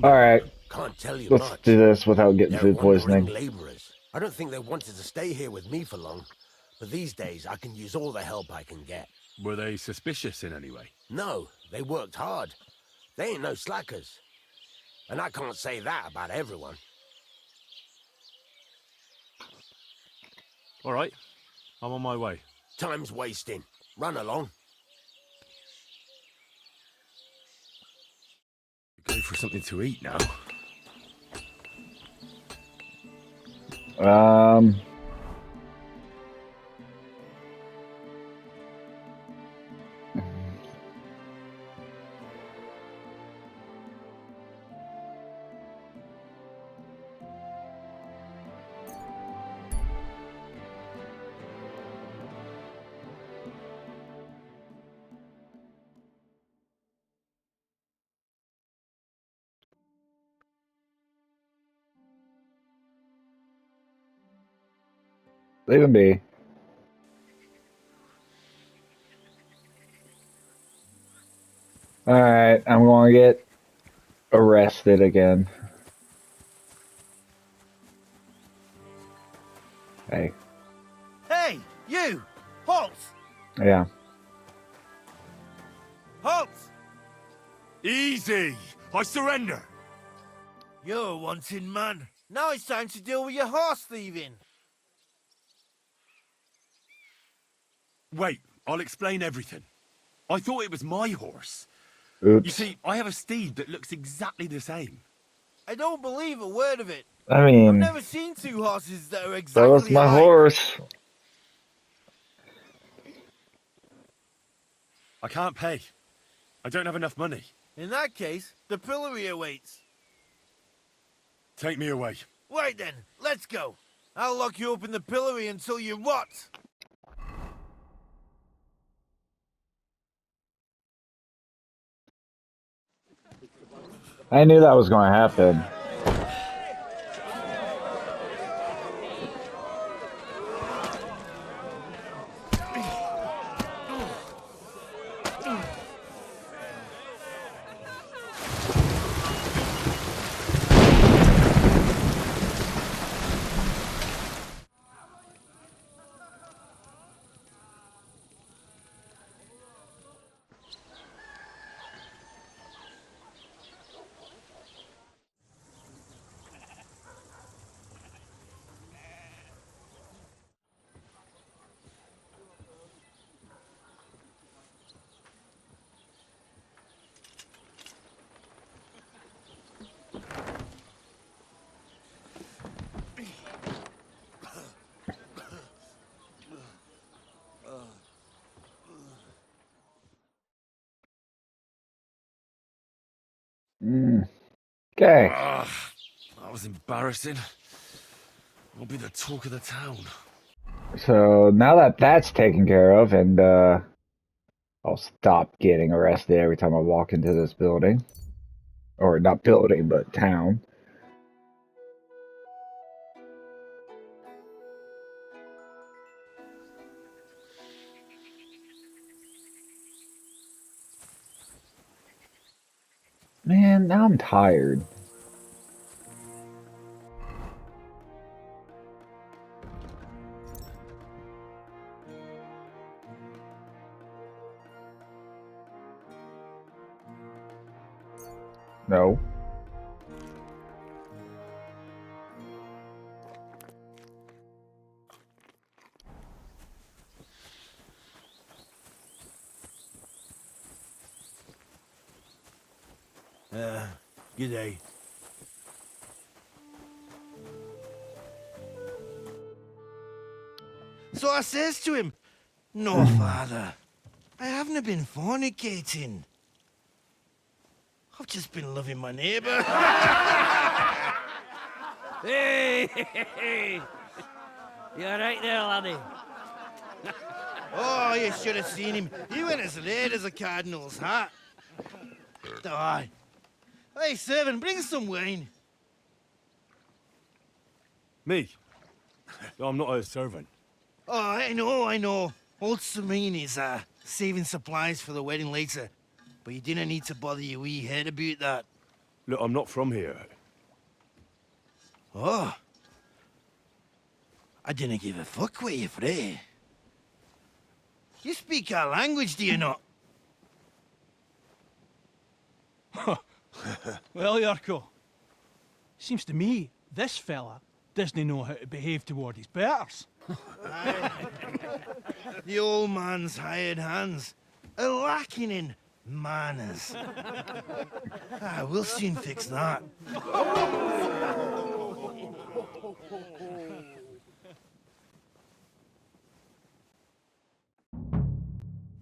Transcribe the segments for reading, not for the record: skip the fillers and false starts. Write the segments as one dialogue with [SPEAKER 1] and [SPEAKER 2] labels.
[SPEAKER 1] Alright,
[SPEAKER 2] Can't tell you
[SPEAKER 1] let's
[SPEAKER 2] much.
[SPEAKER 1] do this without getting
[SPEAKER 2] They're
[SPEAKER 1] food
[SPEAKER 2] wandering
[SPEAKER 1] poisoning.
[SPEAKER 2] laborers. I don't think they wanted to stay here with me for long. But these days, I can use all the help I can get.
[SPEAKER 3] Were they suspicious in any way?
[SPEAKER 2] No, they worked hard. They ain't no slackers. And I can't say that about everyone.
[SPEAKER 3] All right, I'm on my way.
[SPEAKER 2] Time's wasting. Run along.
[SPEAKER 3] Go for something to eat now.
[SPEAKER 1] Um... Leave him be. Alright, I'm going to get arrested again. Hey.
[SPEAKER 4] Hey, you! Halt!
[SPEAKER 1] Yeah.
[SPEAKER 4] Halt!
[SPEAKER 3] Easy! I surrender!
[SPEAKER 4] You're a wanted man. Now it's time to deal with your horse thieving.
[SPEAKER 3] Wait, I'll explain everything. I thought it was my horse.
[SPEAKER 1] Oops.
[SPEAKER 3] You see, I have a steed that looks exactly the same.
[SPEAKER 4] I don't believe a word of it.
[SPEAKER 1] I
[SPEAKER 4] I've
[SPEAKER 1] mean,
[SPEAKER 4] never seen two horses that are
[SPEAKER 1] that
[SPEAKER 4] exactly
[SPEAKER 1] was my
[SPEAKER 4] alike.
[SPEAKER 1] horse.
[SPEAKER 3] I can't pay. I don't have enough money.
[SPEAKER 4] In that case, the pillory awaits.
[SPEAKER 3] Take me away.
[SPEAKER 4] Right then, let's go. I'll lock you up in the pillory until you rot.
[SPEAKER 1] I knew that was going to happen. Okay.
[SPEAKER 3] That was embarrassing. I'll be the talk of the town.
[SPEAKER 1] So now that that's taken care of, and I'll stop getting arrested every time I walk into this building. Or not building, but town. Man, now I'm tired. No.
[SPEAKER 4] G'day. So I says to him, "No, father, I haven't been fornicating. I've just been loving my neighbour."
[SPEAKER 5] Hey! You alright there, laddie?
[SPEAKER 4] Oh, you should have seen him. He went as red as a cardinal's hat. Aye. Hey, servant, bring some wine.
[SPEAKER 3] Me? I'm not a servant.
[SPEAKER 4] Oh, I know. Old Serene is saving supplies for the wedding later. But you didn't need to bother your wee head about that.
[SPEAKER 3] Look, I'm not from here.
[SPEAKER 4] Oh. I didn't give a fuck where you're from. You speak our language, do you not?
[SPEAKER 6] Well, Yarko, seems to me this fella doesn't know how to behave toward his betters.
[SPEAKER 4] The old man's hired hands are lacking in manners. We'll soon fix that.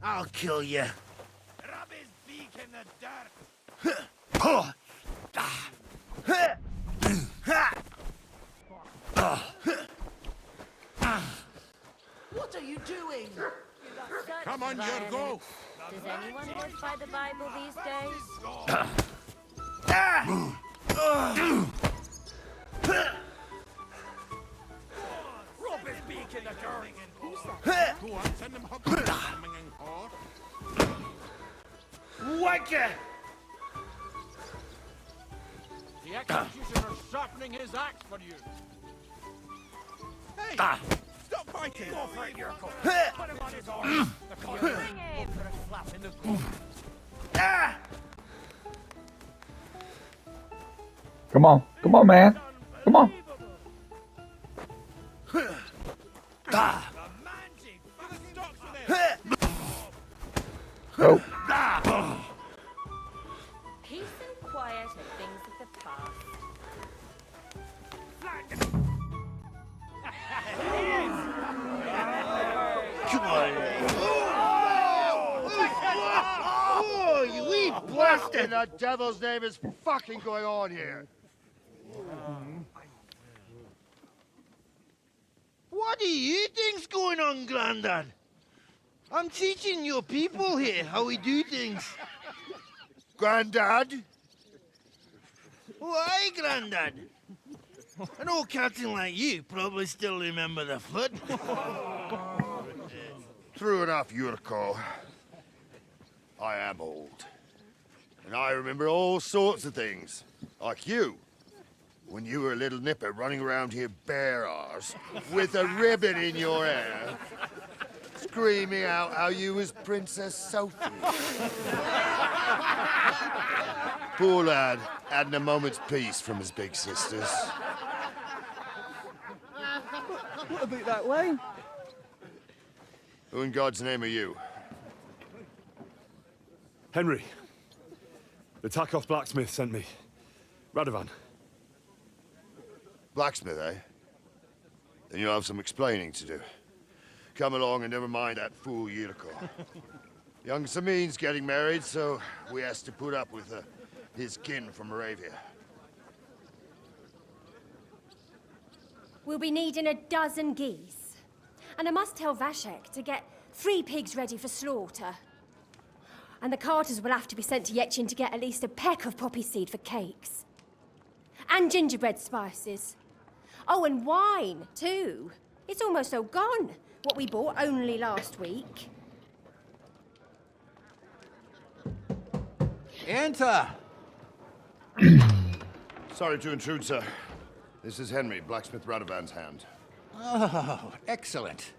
[SPEAKER 4] I'll kill you.
[SPEAKER 2] Rub his beak in the dirt.
[SPEAKER 7] What are you doing?
[SPEAKER 2] Come on, Yorgo.
[SPEAKER 8] Does anyone live by the Bible these days?
[SPEAKER 2] Rub his beak in the dirt.
[SPEAKER 7] Who
[SPEAKER 2] Go on, send him hugging.
[SPEAKER 4] Wanker!
[SPEAKER 5] The executioner's sharpening his axe for you.
[SPEAKER 2] Hey, stop fighting. Go for it, Yorko. Put him on his arm. The collar.
[SPEAKER 8] Bring him!
[SPEAKER 5] For a slap in the gut.
[SPEAKER 1] Come on, man. Come on. Oh.
[SPEAKER 8] Peace and quiet are things of the past.
[SPEAKER 4] Come on. Oh, you wee blasted!
[SPEAKER 9] In the devil's name is fucking going on here?
[SPEAKER 4] What do you think's going on, Grandad? I'm teaching your people here how we do things.
[SPEAKER 9] Grandad?
[SPEAKER 4] Why, Grandad? An old captain like you probably still remember the flood.
[SPEAKER 9] True enough, Yurko. I am old. And I remember all sorts of things. Like you. When you were a little nipper running around here bare arse, with a ribbon in your hair, screaming out how you was Princess Sophie. Poor lad, hadn't a moment's peace from his big sisters.
[SPEAKER 6] What about that line?
[SPEAKER 9] Who in God's name are you?
[SPEAKER 3] Henry. The Takoff blacksmith sent me. Radovan.
[SPEAKER 9] Blacksmith, eh? Then you'll have some explaining to do. Come along and never mind that fool Yurko. Young Samin's getting married, so we has to put up with his kin from Moravia.
[SPEAKER 10] We'll be needing a dozen geese. And I must tell Vashek to get 3 pigs ready for slaughter. And the carters will have to be sent to Yetchin to get at least a peck of poppy seed for cakes. And gingerbread spices. Oh, and wine, too. It's almost all gone, what we bought only last week.
[SPEAKER 5] Enter!
[SPEAKER 9] Sorry to intrude, sir. This is Henry, blacksmith Radovan's hand.
[SPEAKER 5] Oh, excellent.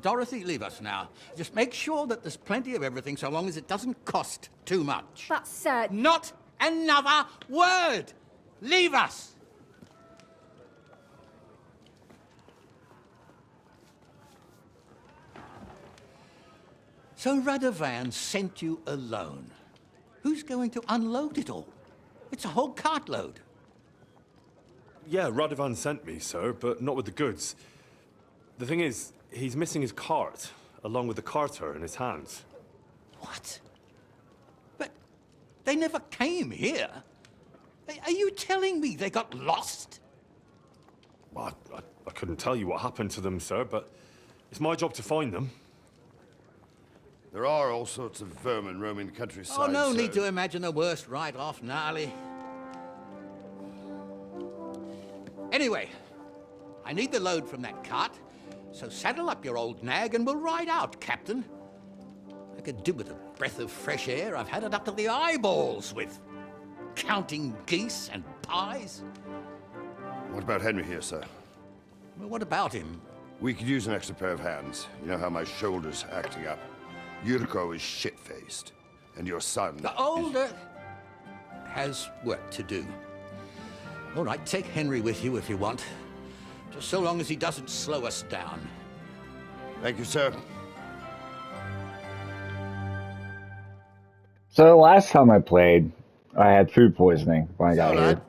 [SPEAKER 5] Dorothy, leave us now. Just make sure that there's plenty of everything so long as it doesn't cost too much.
[SPEAKER 10] But, sir...
[SPEAKER 5] Not another word! Leave us! So Radovan sent you alone. Who's going to unload it all? It's a whole cartload.
[SPEAKER 3] Yeah, Radovan sent me, sir, but not with the goods. The thing is, he's missing his cart, along with the carter in his hands.
[SPEAKER 5] What? But they never came here. Are you telling me they got lost?
[SPEAKER 3] Well, I couldn't tell you what happened to them, sir, but it's my job to find them.
[SPEAKER 9] There are all sorts of vermin roaming the countryside.
[SPEAKER 5] Oh, no
[SPEAKER 9] sir.
[SPEAKER 5] need to imagine the worst right off, gnarly. Anyway, I need the load from that cart, so saddle up your old nag and we'll ride out, Captain. I could do with a breath of fresh air. I've had it up to the eyeballs with counting geese and pies.
[SPEAKER 9] What about Henry here, sir?
[SPEAKER 5] Well, what about him?
[SPEAKER 9] We could use an extra pair of hands. You know how my shoulder's acting up. Yuriko is shit-faced. And your son...
[SPEAKER 5] The older has work to do. All right, take Henry with you if you want. Just so long as he doesn't slow us down.
[SPEAKER 9] Thank you, sir.
[SPEAKER 1] So last time I played, I had food poisoning when I got here.
[SPEAKER 2] lad,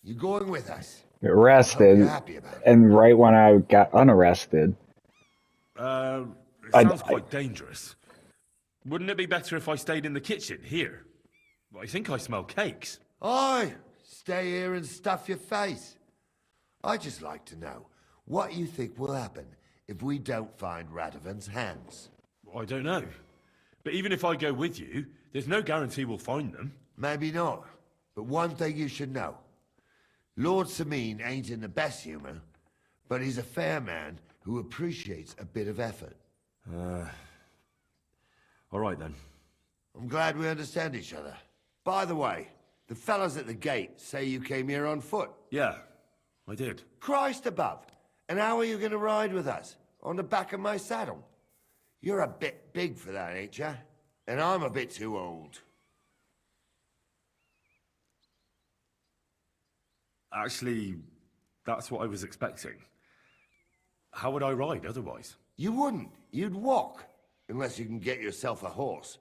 [SPEAKER 2] you going with us?
[SPEAKER 1] Got
[SPEAKER 2] Hope
[SPEAKER 1] arrested,
[SPEAKER 2] you're happy about it.
[SPEAKER 1] and right when I got unarrested,
[SPEAKER 3] It
[SPEAKER 1] I-
[SPEAKER 3] sounds quite dangerous. Wouldn't it be better if I stayed in the kitchen, here? I think I smell cakes.
[SPEAKER 2] Aye, stay here and stuff your face. I'd just like to know what you think will happen if we don't find Radovan's hands.
[SPEAKER 3] I don't know. But even if I go with you, there's no guarantee we'll find them.
[SPEAKER 2] Maybe not, but one thing you should know. Lord Sameen ain't in the best humor, but he's a fair man who appreciates a bit of effort.
[SPEAKER 3] All right, then.
[SPEAKER 2] I'm glad we understand each other. By the way, the fellas at the gate say you came here on foot.
[SPEAKER 3] Yeah, I did.
[SPEAKER 2] Christ above! And how are you going to ride with us? On the back of my saddle? You're a bit big for that, ain't ya? And I'm a bit too old.
[SPEAKER 3] Actually, that's what I was expecting. How would I ride otherwise?
[SPEAKER 2] You wouldn't. You'd walk. Unless you can get yourself a horse.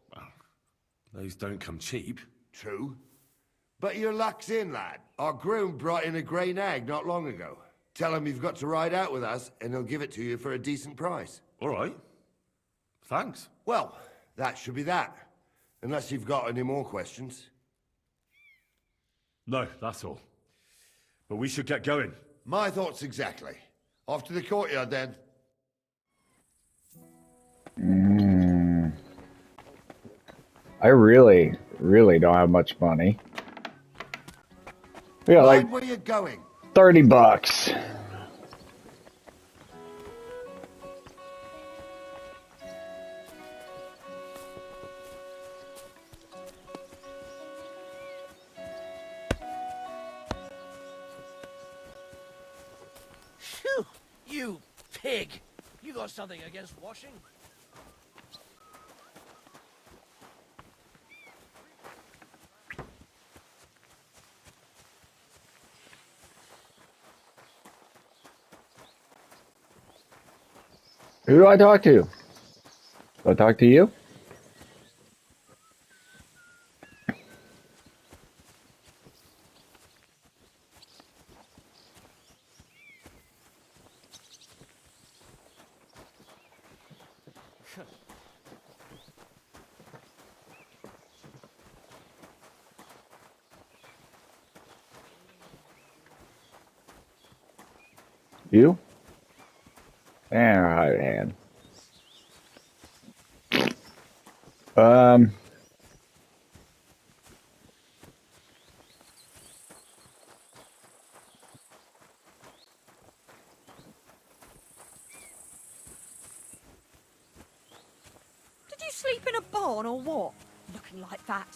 [SPEAKER 3] Those don't come cheap.
[SPEAKER 2] True. But your luck's in, lad. Our groom brought in a grey nag not long ago. Tell him you've got to ride out with us, and he'll give it to you for a decent price.
[SPEAKER 3] All right. Thanks.
[SPEAKER 2] Well, that should be that. Unless you've got any more questions.
[SPEAKER 3] No, that's all. But we should get going.
[SPEAKER 2] My thoughts exactly. Off to the courtyard, then.
[SPEAKER 1] I really don't have much money. We got like
[SPEAKER 2] Mind where you're going.
[SPEAKER 1] $30.
[SPEAKER 4] Phew! You pig! You got something against washing?
[SPEAKER 1] Who do I talk to? Do I talk to you? You? And our hired hand.
[SPEAKER 8] Did you sleep in a barn or what? Looking like that.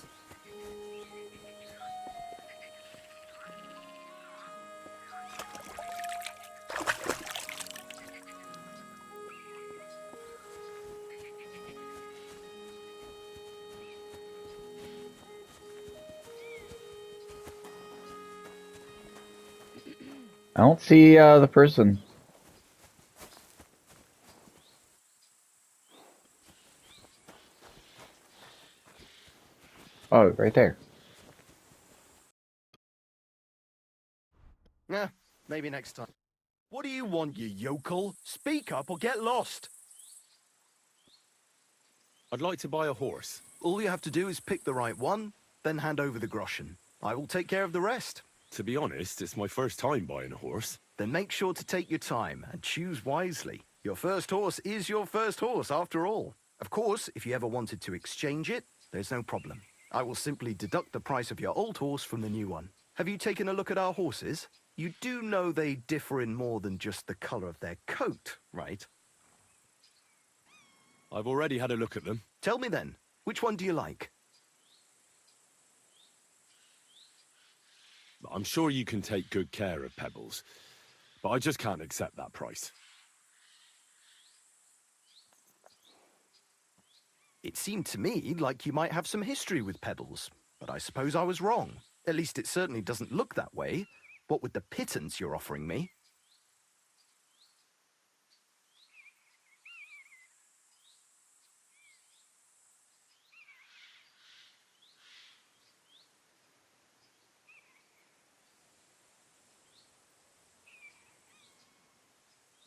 [SPEAKER 1] I don't see the person. Oh, right there.
[SPEAKER 11] Yeah, maybe next time. What do you want, you yokel? Speak up or get lost.
[SPEAKER 3] I'd like to buy a horse.
[SPEAKER 11] All you have to do is pick the right one, then hand over the groschen. I will take care of the rest.
[SPEAKER 3] To be honest, it's my first time buying a horse.
[SPEAKER 11] Then make sure to take your time and choose wisely. Your first horse is your first horse, after all. Of course, if you ever wanted to exchange it, there's no problem. I will simply deduct the price of your old horse from the new one. Have you taken a look at our horses? You do know they differ in more than just the color of their coat, right?
[SPEAKER 3] I've already had a look at them.
[SPEAKER 11] Tell me then, which one do you like?
[SPEAKER 3] I'm sure you can take good care of Pebbles, but I just can't accept that price.
[SPEAKER 11] It seemed to me like you might have some history with Pebbles, but I suppose I was wrong. At least it certainly doesn't look that way. What with the pittance you're offering me?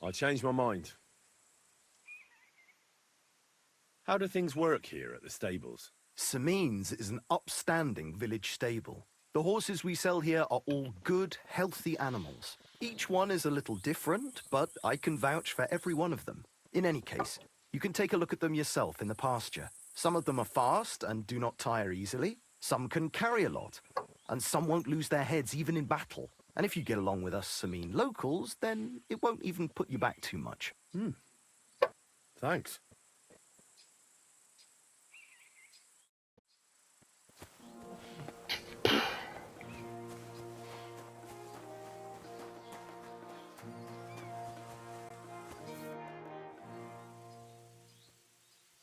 [SPEAKER 3] I changed my mind. How do things work here at the stables?
[SPEAKER 11] Samine's is an upstanding village stable. The horses we sell here are all good, healthy animals. Each one is a little different, but I can vouch for every one of them. In any case, you can take a look at them yourself in the pasture. Some of them are fast and do not tire easily. Some can carry a lot, and some won't lose their heads even in battle. And if you get along with us Samine locals, then it won't even put you back too much.
[SPEAKER 3] Thanks.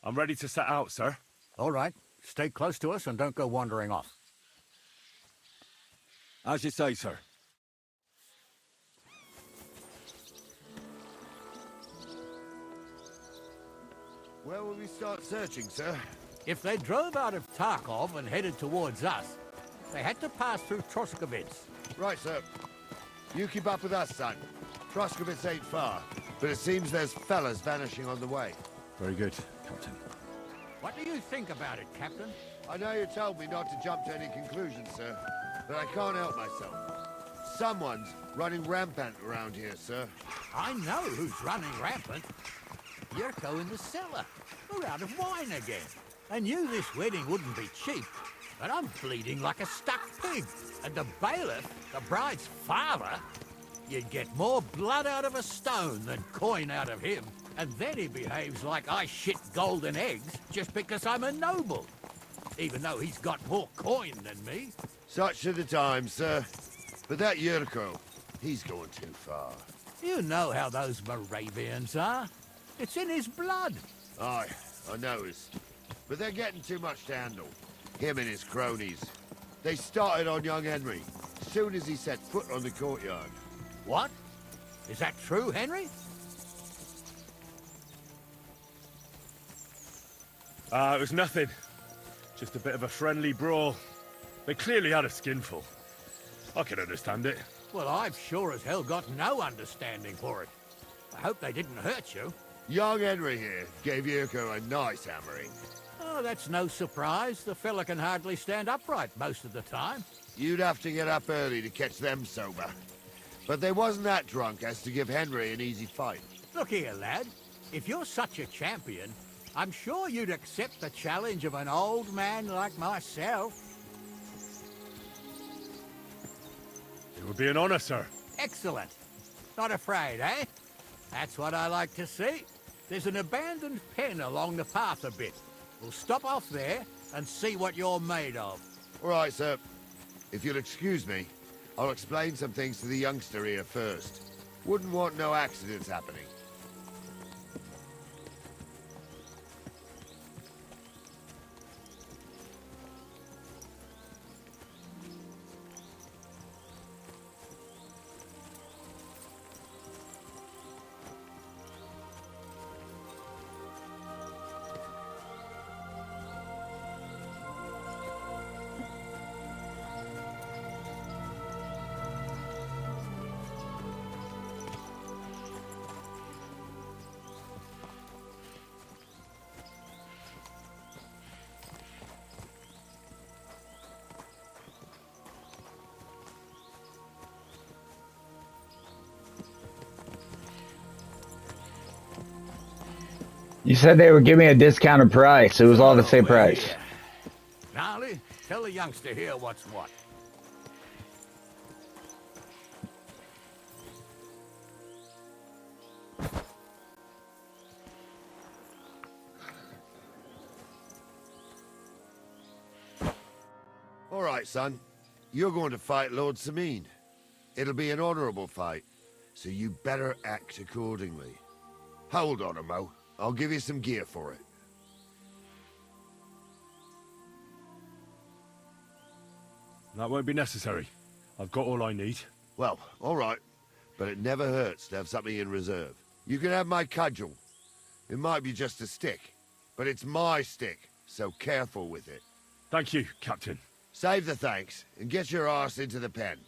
[SPEAKER 3] I'm ready to set out, sir.
[SPEAKER 5] All right. Stay close to us and don't go wandering off.
[SPEAKER 3] As you say, sir.
[SPEAKER 2] Where will we start searching, sir?
[SPEAKER 5] If they drove out of Tarkov and headed towards us, they had to pass through Troskovitz.
[SPEAKER 2] Right, sir. You keep up with us, son. Troskovitz ain't far, but it seems there's fellas vanishing on the way.
[SPEAKER 3] Very good, Captain.
[SPEAKER 5] What do you think about it, Captain?
[SPEAKER 2] I know you told me not to jump to any conclusions, sir, but I can't help myself. Someone's running rampant around here, sir.
[SPEAKER 5] I know who's running rampant. Yurko in the cellar. We're out of wine again. I knew this wedding wouldn't be cheap, but I'm bleeding like a stuck pig. And the bailiff, the bride's father, you'd get more blood out of a stone than coin out of him. And then he behaves like I shit golden eggs just because I'm a noble. Even though he's got more coin than me.
[SPEAKER 2] Such are the times, sir. But that Yurko, he's going too far.
[SPEAKER 5] You know how those Moravians are. It's in his blood.
[SPEAKER 2] Aye, I noticed. But they're getting too much to handle. Him and his cronies. They started on young Henry, as soon as he set foot on the courtyard.
[SPEAKER 5] What? Is that true, Henry?
[SPEAKER 3] It was nothing. Just a bit of a friendly brawl. They clearly had a skinful. I can understand it.
[SPEAKER 5] Well, I've sure as hell got no understanding for it. I hope they didn't hurt you.
[SPEAKER 2] Young Henry here gave Yurko a nice hammering.
[SPEAKER 5] Oh, that's no surprise. The fella can hardly stand upright most of the time.
[SPEAKER 2] You'd have to get up early to catch them sober. But they wasn't that drunk as to give Henry an easy fight.
[SPEAKER 5] Look here, lad. If you're such a champion, I'm sure you'd accept the challenge of an old man like myself.
[SPEAKER 3] It would be an honor, sir.
[SPEAKER 5] Excellent. Not afraid, eh? That's what I like to see. There's an abandoned pen along the path a bit. We'll stop off there and see what you're made of.
[SPEAKER 2] All right, sir. If you'll excuse me, I'll explain some things to the youngster here first. Wouldn't want no accidents happening.
[SPEAKER 1] You said they would give me a discounted price. It was all the same price.
[SPEAKER 5] Gnarly, tell the youngster here what's what.
[SPEAKER 2] All right, son. you're going to fight Lord Sameen. It'll be an honorable fight, so you better act accordingly. Hold on, Mo. I'll give you some gear for it.
[SPEAKER 3] That won't be necessary. I've got all I need.
[SPEAKER 2] Well, all right. But it never hurts to have something in reserve. You can have my cudgel. It might be just a stick, but it's my stick, so careful with it.
[SPEAKER 3] Thank you, Captain.
[SPEAKER 2] Save the thanks, and get your arse into the pen.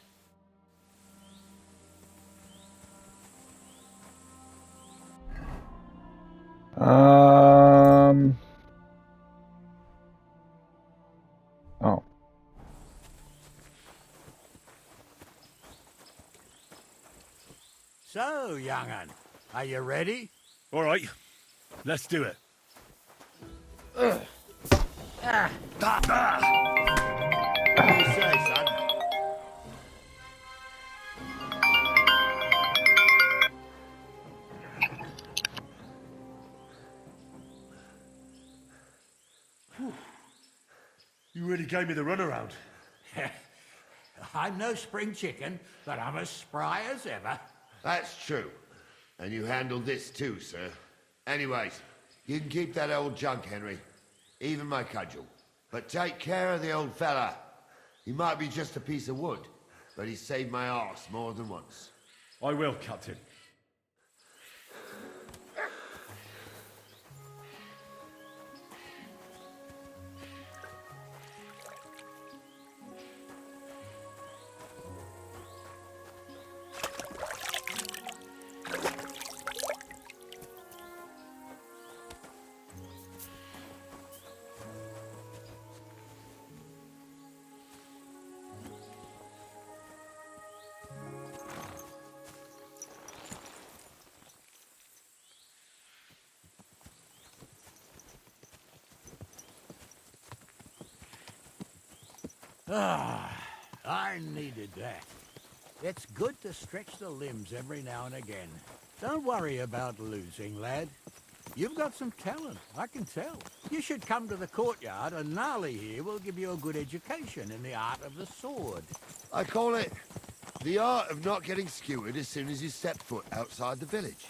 [SPEAKER 1] Oh.
[SPEAKER 5] So, young'un, are you ready?
[SPEAKER 3] All right, let's do it.
[SPEAKER 2] What do you say, son?
[SPEAKER 3] You really gave me the runaround.
[SPEAKER 5] I'm no spring chicken, but I'm as spry as ever.
[SPEAKER 2] That's true. And you handled this too, sir. Anyways, you can keep that old junk, Henry. Even my cudgel. But take care of the old fella. He might be just a piece of wood, but he saved my arse more than once.
[SPEAKER 3] I will, Captain.
[SPEAKER 5] I needed that. It's good to stretch the limbs every now and again. Don't worry about losing, lad. You've got some talent, I can tell. You should come to the courtyard and Gnarly here will give you a good education in the art of the sword.
[SPEAKER 2] I call it the art of not getting skewered as soon as you step foot outside the village.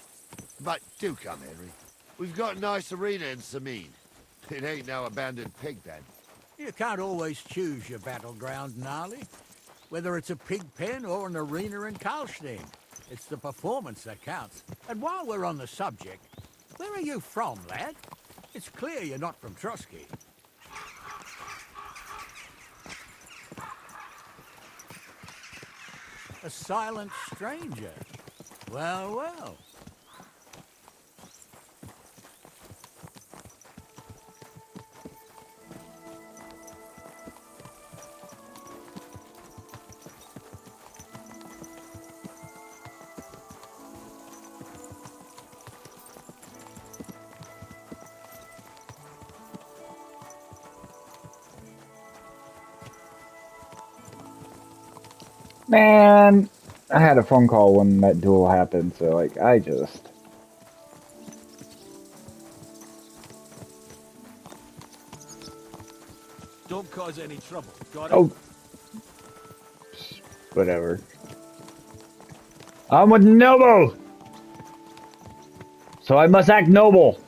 [SPEAKER 2] But do come, Henry. We've got a nice arena in Sameen. It ain't no abandoned pig pen.
[SPEAKER 5] You can't always choose your battleground, Gnarly. Whether it's a pig pen or an arena in Karlstein. It's the performance that counts. And while we're on the subject, where are you from, lad? It's clear you're not from Trotsky. A silent stranger. Well, well.
[SPEAKER 1] Man, I had a phone call when that duel happened, so like I just
[SPEAKER 6] Don't cause any trouble. Got it?
[SPEAKER 1] oh whatever. I'm with noble, so I must act noble.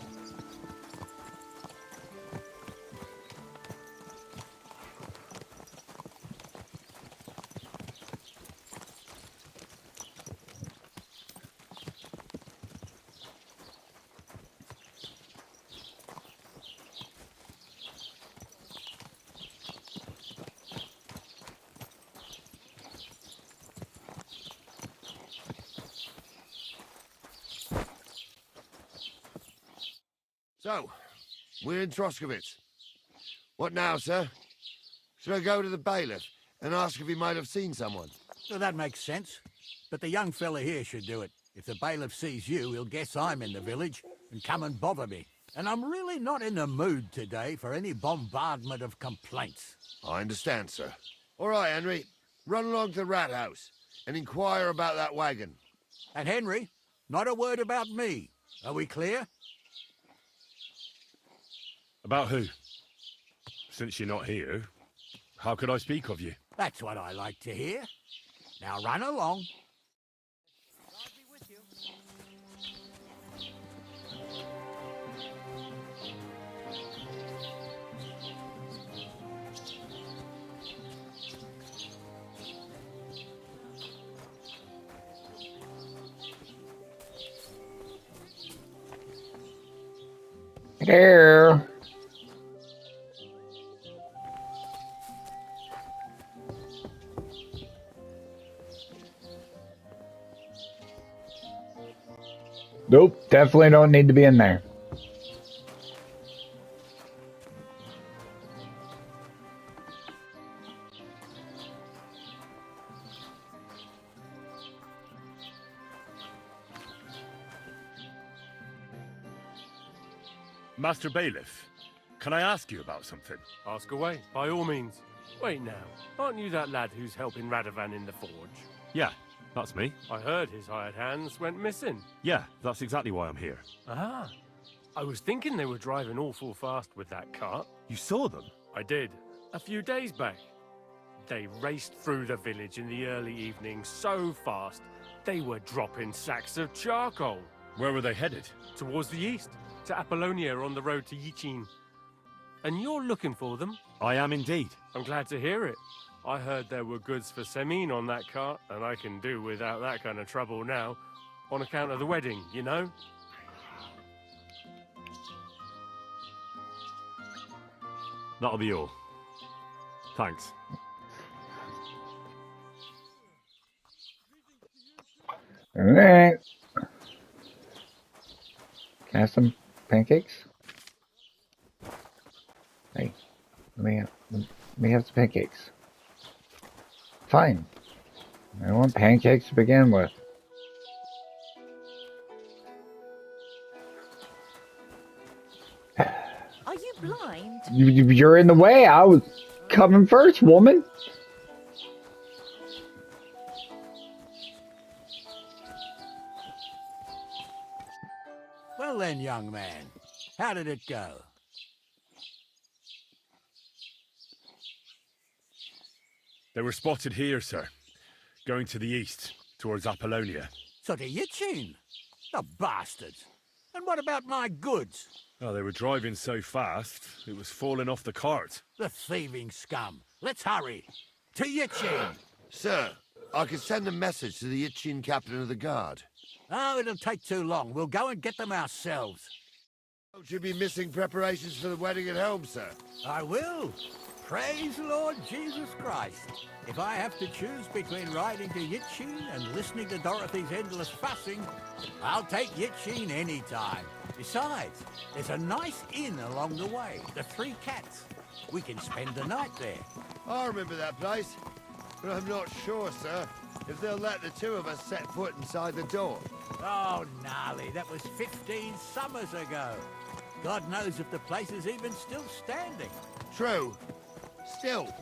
[SPEAKER 2] So, we're in Troskowitz. What now, sir? Should I go to the bailiff and ask if he might have seen someone?
[SPEAKER 5] Well, that makes sense. But the young fella here should do it. If the bailiff sees you, he'll guess I'm in the village and come and bother me. And I'm really not in the mood today for any bombardment of complaints.
[SPEAKER 2] I understand, sir. All right, Henry. Run along to the rat house and inquire about that wagon.
[SPEAKER 5] And Henry, not a word about me. Are we clear?
[SPEAKER 3] About who? Since you're not here, how could I speak of you?
[SPEAKER 5] That's what I like to hear. Now run along.
[SPEAKER 1] There. Nope, definitely don't need to be in there.
[SPEAKER 3] Master Bailiff, can I ask you about something?
[SPEAKER 12] Ask away, by all means. Wait now, aren't you that lad who's helping Radovan in the forge?
[SPEAKER 3] Yeah, that's me.
[SPEAKER 12] I heard his hired hands went missing.
[SPEAKER 3] Yeah, that's exactly why I'm here.
[SPEAKER 12] Ah, I was thinking they were driving awful fast with that cart.
[SPEAKER 3] You saw them?
[SPEAKER 12] I did, a few days back. They raced through the village in the early evening so fast, they were dropping sacks of charcoal.
[SPEAKER 3] Where were they headed?
[SPEAKER 12] Towards the east, to Apollonia on the road to Yichin. And you're looking for them?
[SPEAKER 3] I am indeed.
[SPEAKER 12] I'm glad to hear it. I heard there were goods for Semin on that cart, and I can do without that kind of trouble now, on account of the wedding, you know?
[SPEAKER 3] That'll be all. Thanks.
[SPEAKER 1] Alright. Can I have some pancakes? Hey, let me have some pancakes. Fine. I want pancakes to begin with.
[SPEAKER 7] Are you blind?
[SPEAKER 1] You're in the way. I was coming first, woman.
[SPEAKER 5] Well then, young man, how did it go?
[SPEAKER 3] They were spotted here, sir. Going to the east, towards Apollonia.
[SPEAKER 5] So to Yichin? The bastards! And what about my goods?
[SPEAKER 3] Oh, they were driving so fast, it was falling off the cart.
[SPEAKER 5] The thieving scum. Let's hurry. To Yichin!
[SPEAKER 2] Sir, I can send a message to the Itchin captain of the guard.
[SPEAKER 5] Oh, it'll take too long. We'll go and get them ourselves.
[SPEAKER 2] Don't you be missing preparations for the wedding at home, sir?
[SPEAKER 5] I will. Praise Lord Jesus Christ. If I have to choose between riding to Yichin and listening to Dorothy's endless fussing, I'll take Yichin any time. Besides, there's a nice inn along the way, the Three Cats. We can spend the night there.
[SPEAKER 2] I remember that place, but I'm not sure, sir, if they'll let the two of us set foot inside the door.
[SPEAKER 5] Oh, gnarly, that was 15 summers ago. God knows if the place is even still standing.
[SPEAKER 2] True. Still,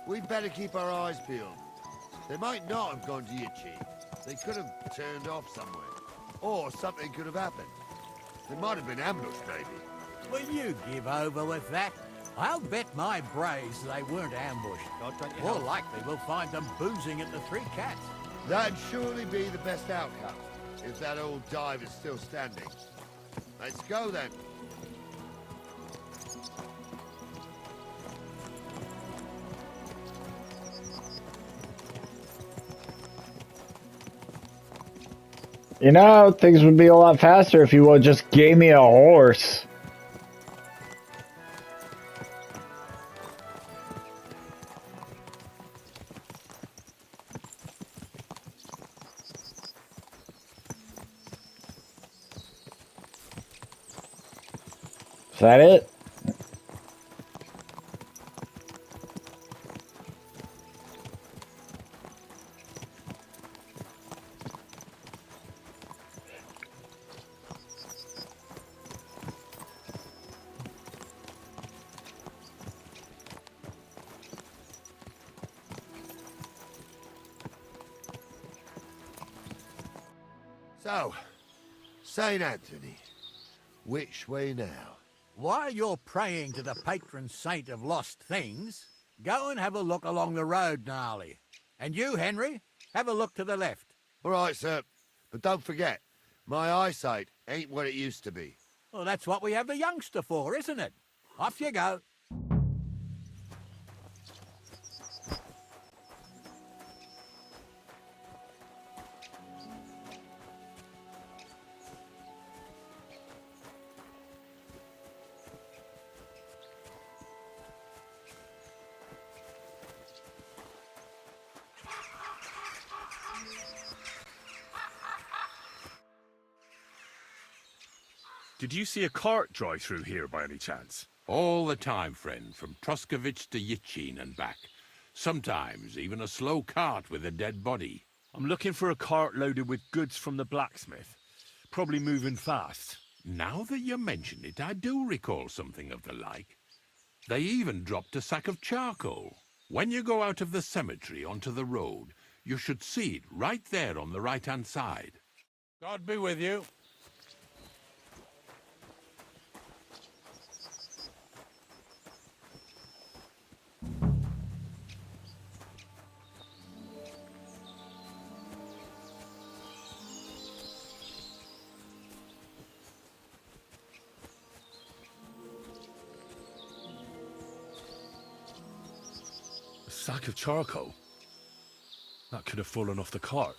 [SPEAKER 2] we'd better keep our eyes peeled. They might not have gone to Yichi. They could have turned off somewhere. Or something could have happened. They might have been ambushed, maybe.
[SPEAKER 5] Will you give over with that? I'll bet my brains they weren't ambushed. More likely we'll find them boozing at the Three Cats.
[SPEAKER 2] That'd surely be the best outcome, if that old dive is still standing. Let's go, then.
[SPEAKER 1] You know, things would be a lot faster if you would just gave me a horse. Is that it?
[SPEAKER 2] So, St. Anthony, which way now?
[SPEAKER 5] While you're praying to the patron saint of lost things, Go and have a look along the road, Gnarly. And you, Henry, have a look to the left.
[SPEAKER 2] All right, sir. But don't forget, my eyesight ain't what it used to be.
[SPEAKER 5] Well, that's what we have the youngster for, isn't it? Off you go.
[SPEAKER 3] Did you see a cart drive through here by any chance?
[SPEAKER 13] All the time, friend, from Troskovich to Yitchin and back. Sometimes even a slow cart with a dead body.
[SPEAKER 3] I'm looking for a cart loaded with goods from the blacksmith. Probably moving fast.
[SPEAKER 13] Now that you mention it, I do recall something of the like. They even dropped a sack of charcoal. When you go out of the cemetery onto the road, you should see it right there on the right-hand side.
[SPEAKER 5] God be with you.
[SPEAKER 3] A sack of charcoal? That could have fallen off the cart.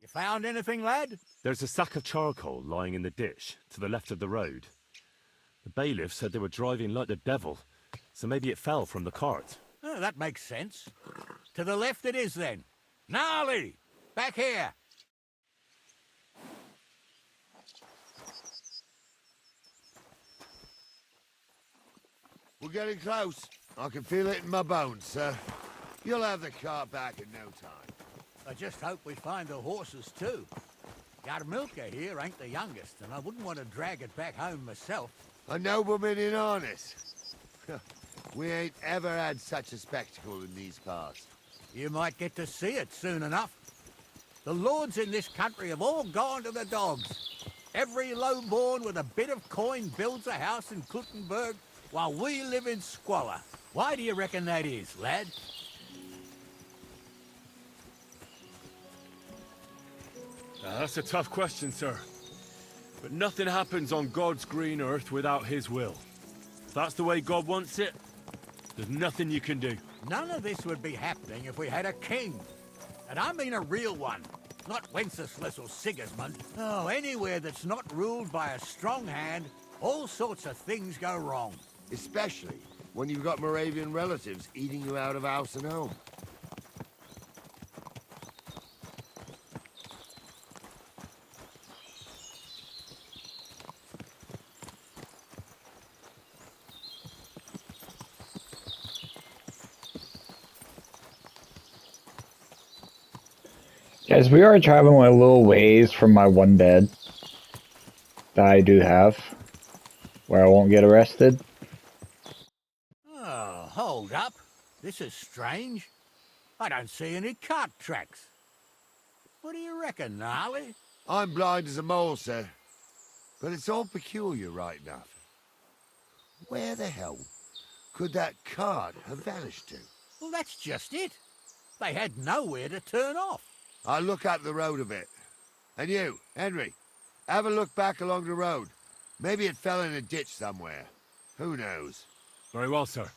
[SPEAKER 5] You found anything, lad?
[SPEAKER 3] There's a sack of charcoal lying in the ditch to the left of the road. The bailiff said they were driving like the devil, so maybe it fell from the cart.
[SPEAKER 5] Oh, that makes sense. To the left it is, then. Gnarly! Back here!
[SPEAKER 2] We're getting close. I can feel it in my bones, sir. You'll have the cart back in no time.
[SPEAKER 5] I just hope we find the horses, too. Yarmilka here ain't the youngest, and I wouldn't want to drag it back home myself.
[SPEAKER 2] A nobleman in harness. We ain't ever had such a spectacle in these parts.
[SPEAKER 5] You might get to see it soon enough. The lords in this country have all gone to the dogs. Every lowborn with a bit of coin builds a house in Kuttenberg, while we live in squalor. Why do you reckon that is, lad?
[SPEAKER 3] That's a tough question, sir. But nothing happens on God's green earth without his will. If that's the way God wants it, there's nothing you can do.
[SPEAKER 5] None of this would be happening if we had a king. And I mean a real one. Not Wenceslas or Sigismund. Oh, anywhere that's not ruled by a strong hand, all sorts of things go wrong.
[SPEAKER 2] Especially when you've got Moravian relatives eating you out of house and home.
[SPEAKER 1] Guys, we are traveling a little ways from my one bed that I do have, where I won't get arrested.
[SPEAKER 5] Oh, hold up. This is strange. I don't see any cart tracks. What do you reckon, Gnarly?
[SPEAKER 2] I'm blind as a mole, sir. But it's all peculiar right enough. Where the hell could that cart have vanished to?
[SPEAKER 5] Well, that's just it. They had nowhere to turn off.
[SPEAKER 2] I'll look up the road a bit. And you, Henry, have a look back along the road. Maybe it fell in a ditch somewhere. Who knows?
[SPEAKER 3] Very well, sir.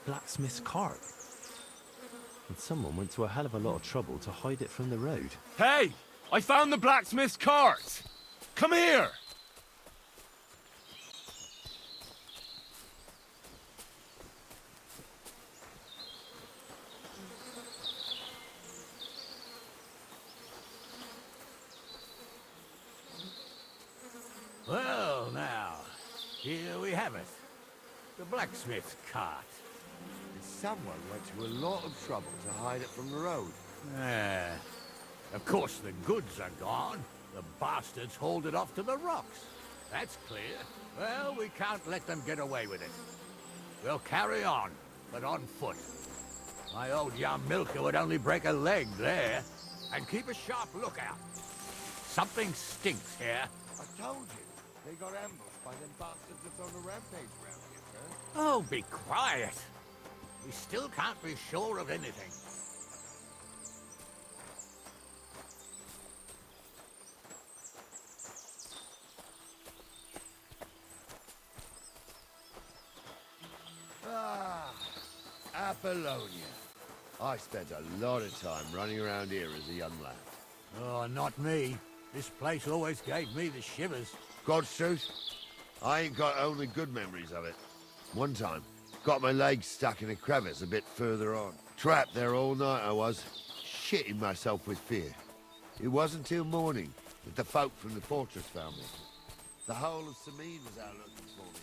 [SPEAKER 14] blacksmith's cart. And someone went to a hell of a lot of trouble to hide it from the road.
[SPEAKER 3] Hey! I found the blacksmith's cart! Come here!
[SPEAKER 5] Well, now, here we have it. The blacksmith's cart.
[SPEAKER 2] Someone went to a lot of trouble to hide it from the road.
[SPEAKER 5] Of course, the goods are gone. The bastards hauled it off to the rocks. That's clear. Well, we can't let them get away with it. We'll carry on, but on foot. My old young milker would only break a leg there. And keep a sharp lookout. Something stinks here.
[SPEAKER 2] I told you. They got ambushed by them bastards that's on the rampage round here, sir.
[SPEAKER 5] Oh, be quiet. We still can't be sure of anything.
[SPEAKER 2] Ah, Apollonia. I spent a lot of time running around here as a young lad.
[SPEAKER 5] Oh, not me. This place always gave me the shivers.
[SPEAKER 2] God's truth, I ain't got only good memories of it. One time, got my leg stuck in a crevice a bit further on. Trapped there all night I was, shitting myself with fear. It wasn't till morning that the folk from the fortress found me. The whole of Sameen was out looking for me.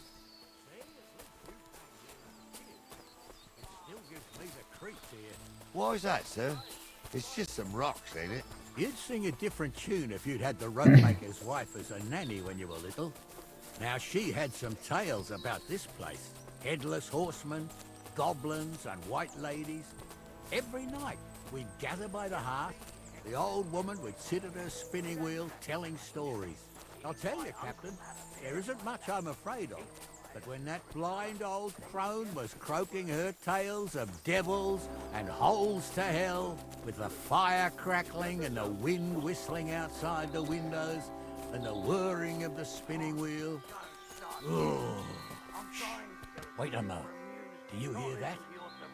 [SPEAKER 5] It still gives me the creeps here.
[SPEAKER 2] Why's that, sir? It's just some rocks, ain't it?
[SPEAKER 5] You'd sing a different tune if you'd had the rope-maker's wife as a nanny when you were little. Now, she had some tales about this place. Headless horsemen, goblins, and white ladies. Every night, we'd gather by the hearth. The old woman would sit at her spinning wheel telling stories. I'll tell you, Captain, there isn't much I'm afraid of. But when that blind old crone was croaking her tales of devils and holes to hell, with the fire crackling and the wind whistling outside the windows, and the whirring of the spinning wheel... Oh. Shh. Wait a moment. Do you hear that?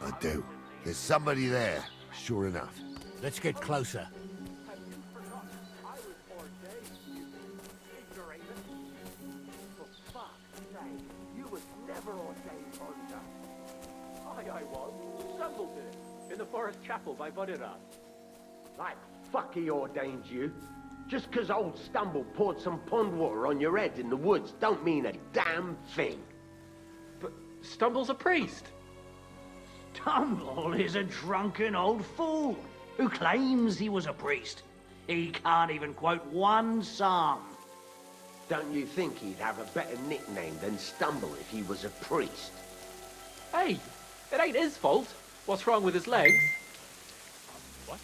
[SPEAKER 2] I do. There's somebody there, sure enough.
[SPEAKER 5] Let's get closer.
[SPEAKER 15] I was. Stumbled in it. In the forest chapel by Bodirath. Like fuck he ordained you. Just 'cause old Stumble poured some pond water on your head in the woods don't mean a damn thing.
[SPEAKER 16] But Stumble's a priest.
[SPEAKER 17] Stumble is a drunken old fool who claims he was a priest. He can't even quote one psalm.
[SPEAKER 15] Don't you think he'd have a better nickname than Stumble if he was a priest?
[SPEAKER 16] Hey, it ain't his fault. What's wrong with his legs?
[SPEAKER 5] What?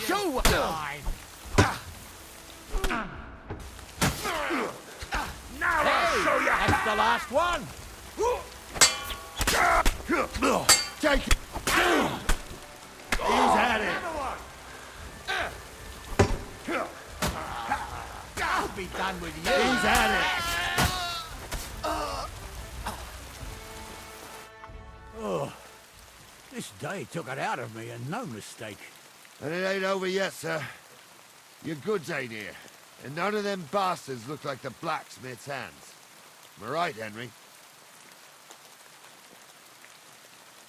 [SPEAKER 2] Show what
[SPEAKER 5] Fine.
[SPEAKER 15] Now I'll show you.
[SPEAKER 5] That's the last one.
[SPEAKER 2] Take it.
[SPEAKER 5] He's at it. I'll be done with you.
[SPEAKER 2] He's at it.
[SPEAKER 5] Oh, this day took it out of me, and no mistake.
[SPEAKER 2] And it ain't over yet, sir. Your goods ain't here. And none of them bastards look like the blacksmith's hands. Am I right, Henry?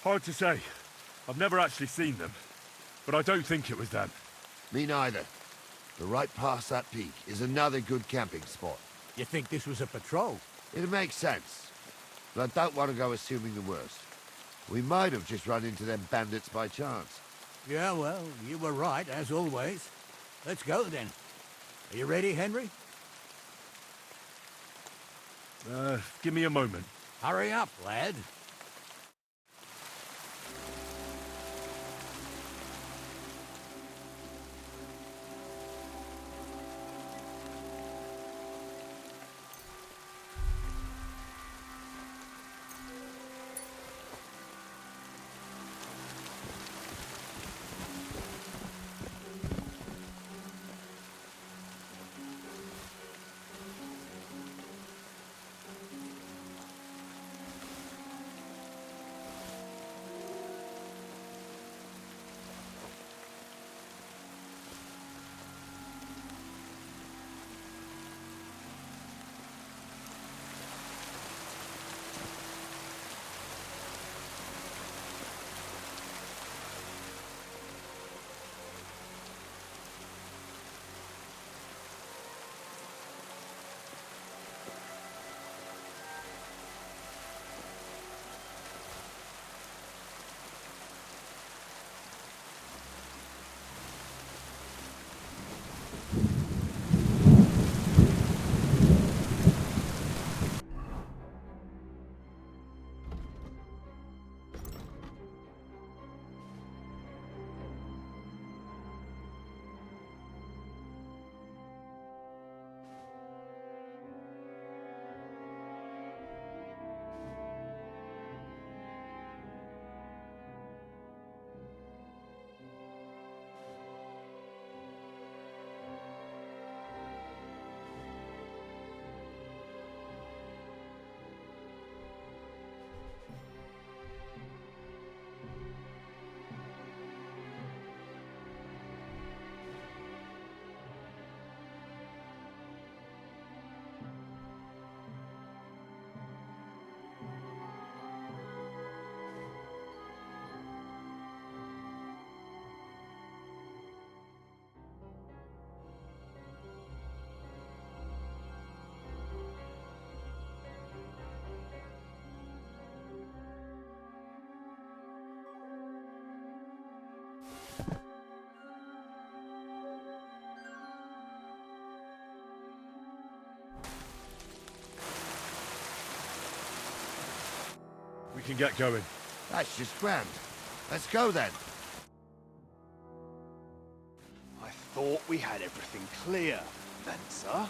[SPEAKER 3] Hard to say. I've never actually seen them. But I don't think it was them.
[SPEAKER 2] Me neither. But right past that peak is another good camping spot.
[SPEAKER 5] You think this was a patrol?
[SPEAKER 2] It makes sense. But I don't want to go assuming the worst. We might have just run into them bandits by chance.
[SPEAKER 5] Yeah, well, you were right, as always. Let's go, then. Are you ready, Henry?
[SPEAKER 3] Give me a moment.
[SPEAKER 5] Hurry up, lad.
[SPEAKER 3] can get going.
[SPEAKER 2] That's just grand. Let's go then.
[SPEAKER 18] I thought we had everything clear, Venser.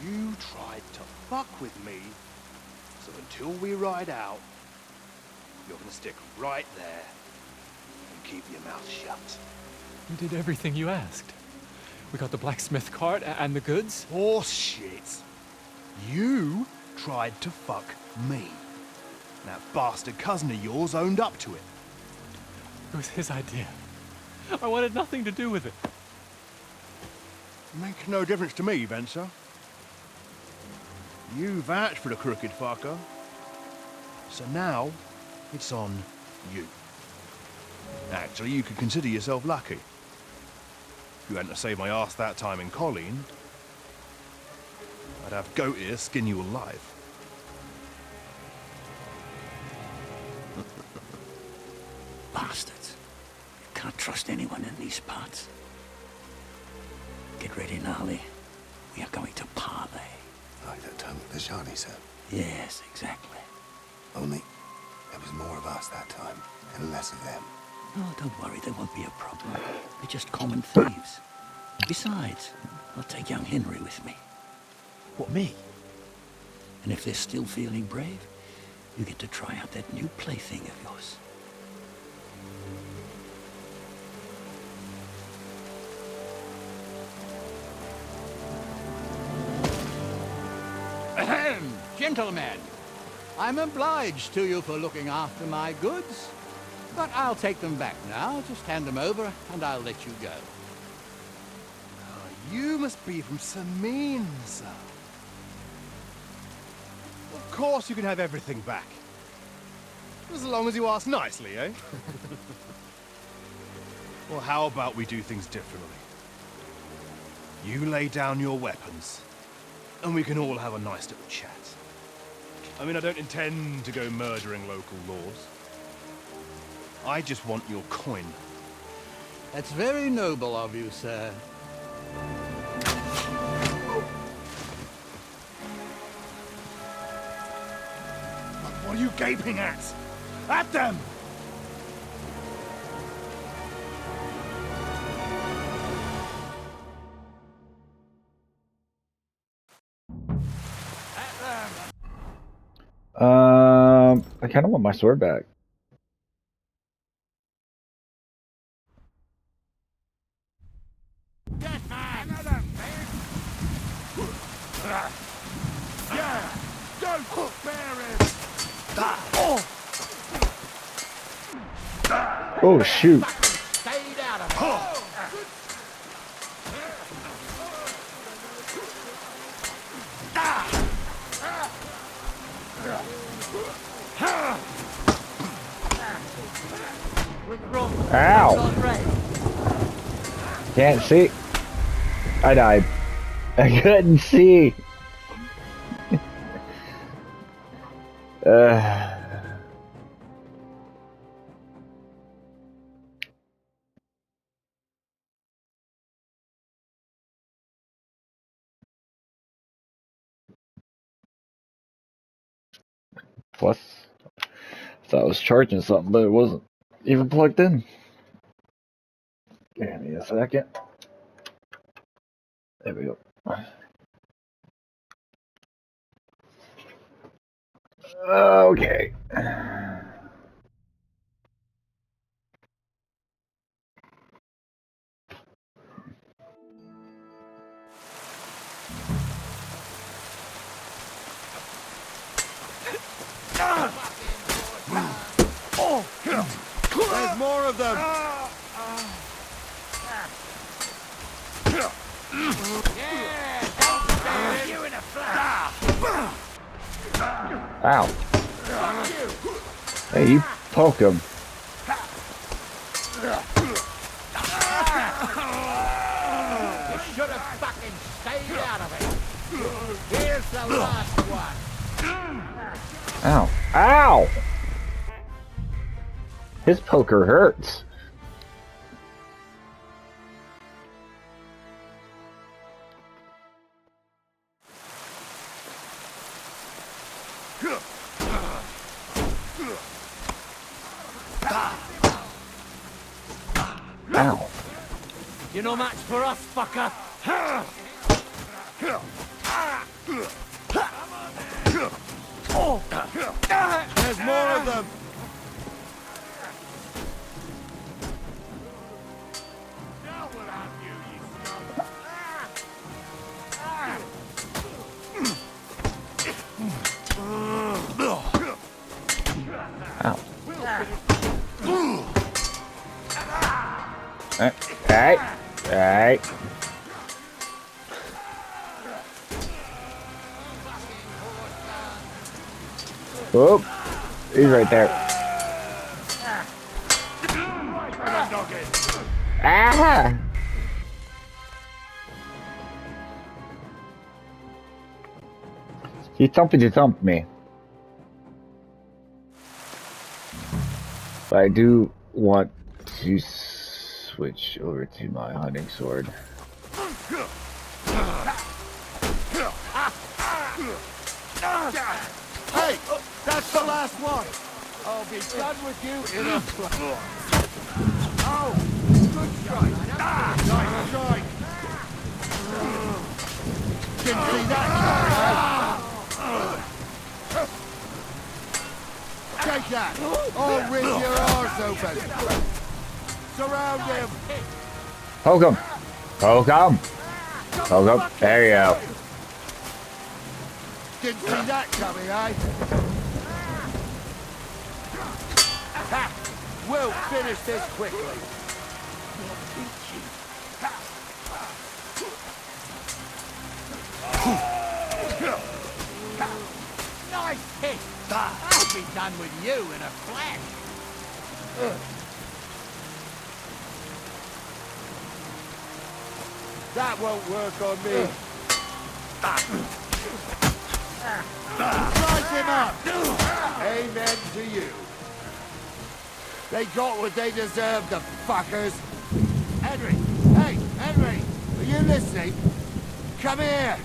[SPEAKER 18] You tried to fuck with me, so until we ride out, you're gonna stick right there and keep your mouth shut.
[SPEAKER 19] You did everything you asked. We got the blacksmith cart and the goods.
[SPEAKER 18] Horse shit. You tried to fuck me. That bastard cousin of yours owned up to it.
[SPEAKER 19] It was his idea. I wanted nothing to do with it.
[SPEAKER 18] Make no difference to me, Venser. You vouched for the crooked fucker. So now, it's on you. Actually, you could consider yourself lucky. If you hadn't saved my ass that time in Colleen, I'd have goat ear skin you alive.
[SPEAKER 17] Bastards. You can't trust anyone in these parts. Get ready, Gnarly. We are going to parley.
[SPEAKER 20] Like that time with the Shani said.
[SPEAKER 17] Yes, exactly.
[SPEAKER 20] Only, there was more of us that time, and less of them.
[SPEAKER 17] Oh, don't worry, there won't be a problem. They're just common thieves. Besides, I'll take young Henry with me.
[SPEAKER 4] What, me?
[SPEAKER 17] And if they're still feeling brave, you get to try out that new plaything of yours.
[SPEAKER 5] Ahem, gentlemen. I'm obliged to you for looking after my goods. But I'll take them back now. Just hand them over and I'll let you go.
[SPEAKER 18] You must be from Samin, sir. Of course you can have everything back. As long as you ask nicely, eh? Well, how about we do things differently? You lay down your weapons, and we can all have a nice little chat. I mean, I don't intend to go murdering local laws. I just want your coin.
[SPEAKER 5] That's very noble of you, sir.
[SPEAKER 18] What are you gaping at? At them!
[SPEAKER 1] I kind of want my sword back.
[SPEAKER 9] Yeah! Don't spare him!
[SPEAKER 1] Oh shoot!
[SPEAKER 5] Stayed out of
[SPEAKER 1] Ow! Can't see. I died. I couldn't see. Plus, I thought I was charging something, but it wasn't even plugged in. Give me a second. There we go. Okay.
[SPEAKER 2] There's more of them!
[SPEAKER 5] you in a flash.
[SPEAKER 1] Ow. Hey, you poke him.
[SPEAKER 5] You should have fucking stayed out of it. Here's the last one.
[SPEAKER 1] Ow. Ow! His poker hurts.
[SPEAKER 5] You're no match for us, fucker.
[SPEAKER 2] There's more of them.
[SPEAKER 1] Hey, hey. Whoop. He's right there. Ah! He thumping to thump me. But I do want to switch over to my hunting sword.
[SPEAKER 2] Hey, that's the last one. I'll be done with you in a flash. Oh, good strike. Nice strike. Didn't see that coming, eh? Take that. I'll rip your arse open. Surround him.
[SPEAKER 1] Poke him. Poke him. Poke him. There you go.
[SPEAKER 2] Didn't see that coming, eh? Ha! We'll finish this quickly.
[SPEAKER 5] Nice hit. I'll be done with you in a flash.
[SPEAKER 2] That won't work on me. Slice him up! Amen to you. They got what they deserved, the fuckers. Henry! Hey, Henry! Are you listening? Come here!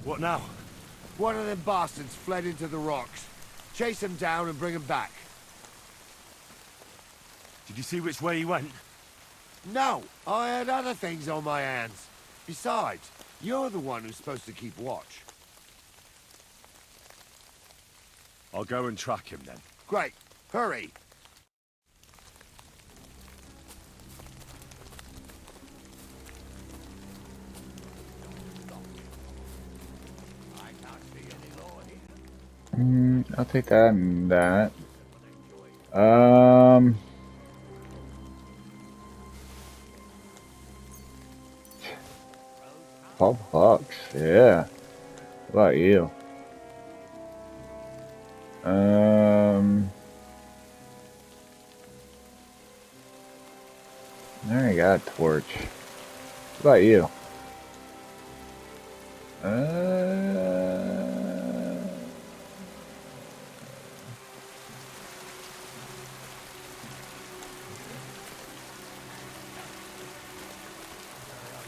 [SPEAKER 3] What now?
[SPEAKER 2] One of them bastards fled into the rocks. Chase him down and bring him back.
[SPEAKER 3] Did you see which way he went?
[SPEAKER 2] No, I had other things on my hands. Besides, you're the one who's supposed to keep watch.
[SPEAKER 3] I'll go and track him then.
[SPEAKER 2] Great. Hurry.
[SPEAKER 1] I'll take that and that. $12. Yeah. What about you? There you got a torch. What about you?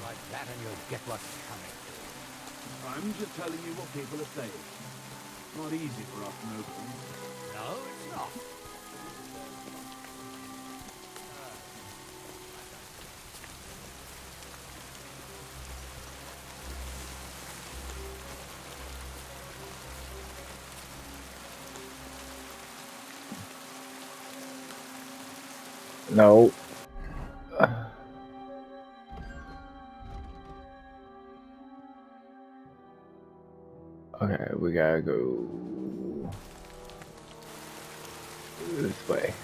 [SPEAKER 5] Like that and you'll get what's coming.
[SPEAKER 21] I'm just telling you what people are saying. Not easy for us nobles.
[SPEAKER 5] No, it's not.
[SPEAKER 1] No. Okay, we gotta go this way.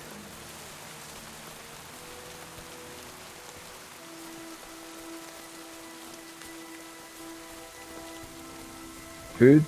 [SPEAKER 1] Food?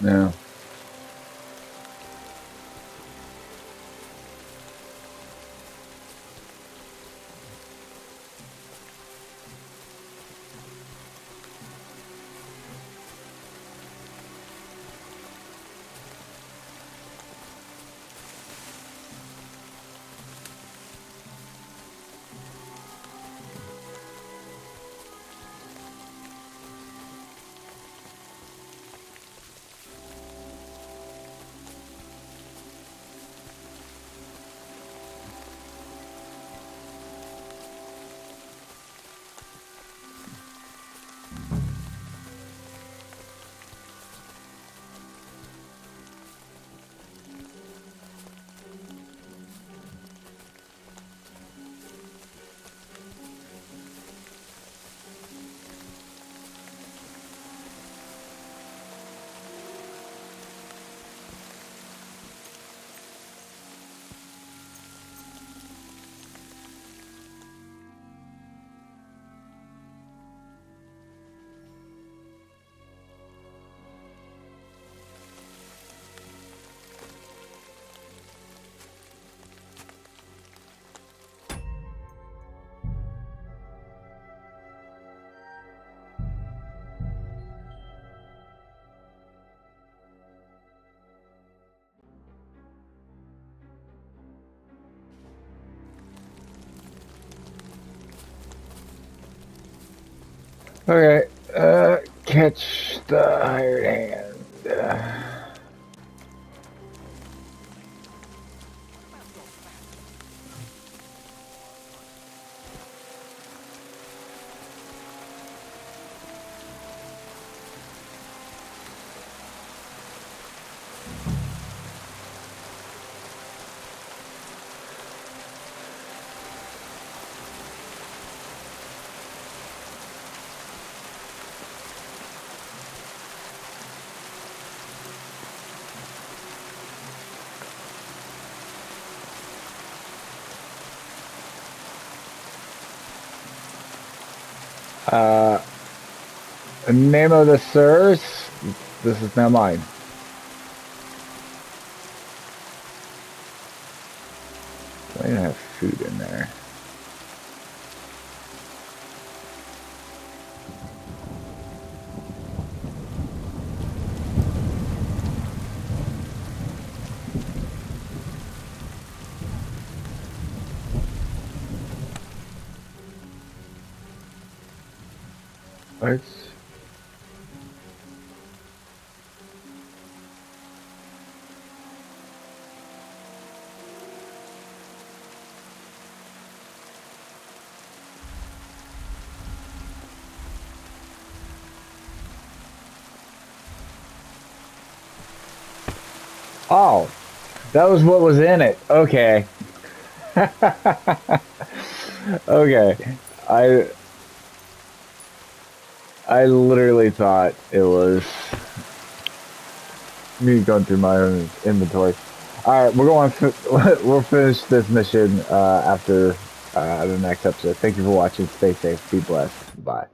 [SPEAKER 1] Yeah. Okay, catch the hired hand. Name of the sirs. This is now mine. I didn't have food in there. What? Oh, that was what was in it. Okay. Okay. I literally thought it was me going through my own inventory. All right, we're going. We'll finish this mission after the next episode. Thank you for watching. Stay safe. Be blessed. Bye.